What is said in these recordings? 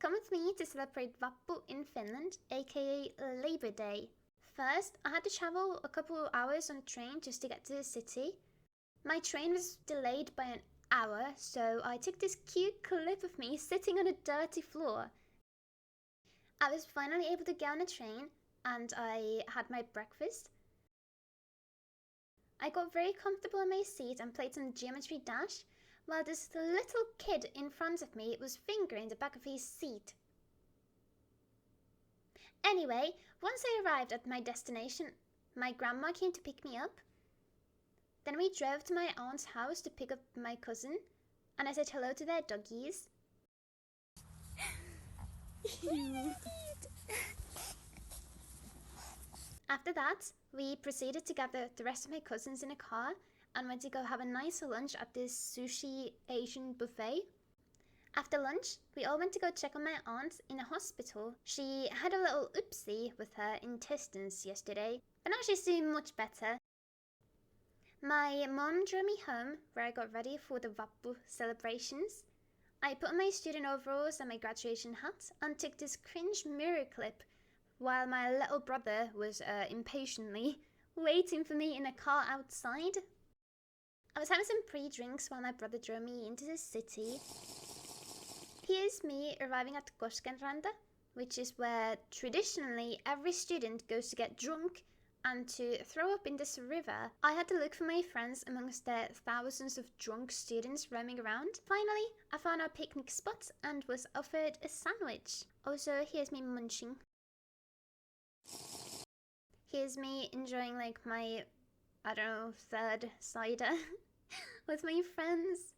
Come with me to celebrate Vappu in Finland, aka Labor Day. First, I had to travel a couple of hours on a train just to get to the city. My train was delayed by an hour, so I took this cute clip of me sitting on a dirty floor. I was finally able to get on a train, and I had my breakfast. I got very comfortable in my seat and played some Geometry Dash, while this little kid in front of me was fingering the back of his seat. Anyway, once I arrived at my destination, my grandma came to pick me up. Then we drove to my aunt's house to pick up my cousin, and I said hello to their doggies. After that, we proceeded to gather the rest of my cousins in a car and went to go have a nice lunch at this sushi Asian buffet. After lunch, we all went to go check on my aunt in a hospital. She had a little oopsie with her intestines yesterday, but now she's doing much better. My mom drove me home, where I got ready for the Vappu celebrations. I put on my student overalls and my graduation hat and took this cringe mirror clip while my little brother was impatiently waiting for me in a car outside. I was having some pre-drinks while my brother drove me into the city. Here's me arriving at Koskenranta, which is where traditionally every student goes to get drunk and to throw up in this river. I had to look for my friends amongst the thousands of drunk students roaming around. Finally, I found our picnic spot and was offered a sandwich. Also, here's me munching. Here's me enjoying like my, I don't know, third cider with my friends.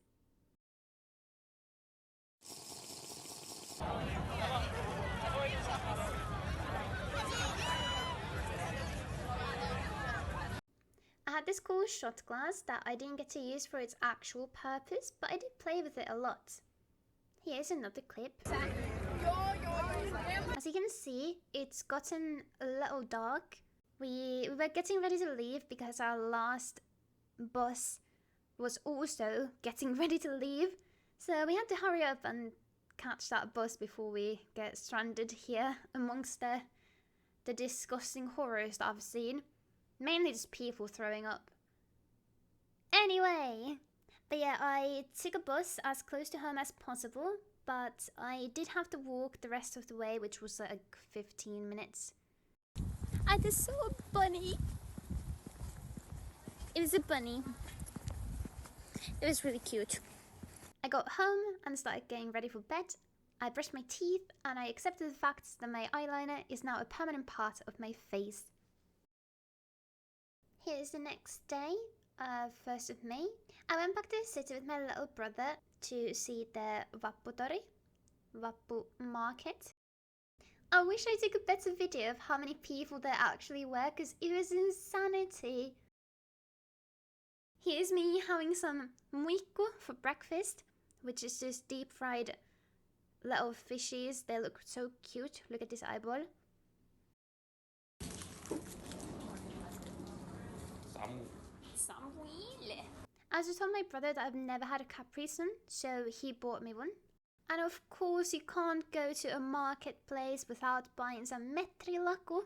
I had this cool shot glass that I didn't get to use for its actual purpose, but I did play with it a lot. Here's another clip. As you can see, it's gotten a little dark. We were getting ready to leave because our last bus was also getting ready to leave. So we had to hurry up and catch that bus before we get stranded here amongst the disgusting horrors that I've seen. Mainly just people throwing up. Anyway, but yeah, I took a bus as close to home as possible, but I did have to walk the rest of the way, which was like 15 minutes. I just saw a bunny. It was a bunny. It was really cute. I got home and started getting ready for bed. I brushed my teeth and I accepted the fact that my eyeliner is now a permanent part of my face. Here's the next day, 1st of May. I went back to the city with my little brother to see the Vappu market. I wish I took a better video of how many people there actually were, because it was insanity. Here's me having some muikku for breakfast, which is just deep fried little fishies. They look so cute. Look at this eyeball. I just told my brother that I've never had a Capri Sun, so he bought me one. And of course you can't go to a marketplace without buying some metrilaku.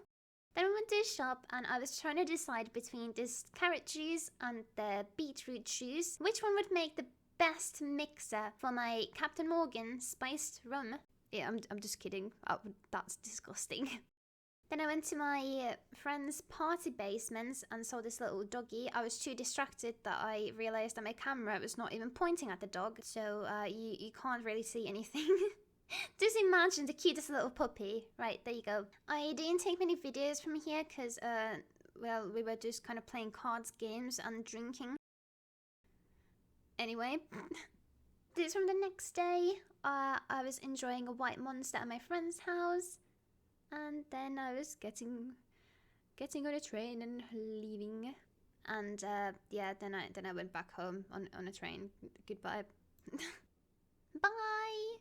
Then we went to a shop and I was trying to decide between this carrot juice and the beetroot juice, which one would make the best mixer for my Captain Morgan spiced rum. Yeah, I'm just kidding. Oh, that's disgusting. Then I went to my friend's party basement and saw this little doggy. I was too distracted that I realised that my camera was not even pointing at the dog, so you can't really see anything. Just imagine the cutest little puppy. Right, there you go. I didn't take many videos from here because, well, we were just kind of playing cards, games and drinking. Anyway, this from the next day. I was enjoying a white monster at my friend's house. And then I was getting on a train and leaving, and yeah, then I went back home on a train. Goodbye.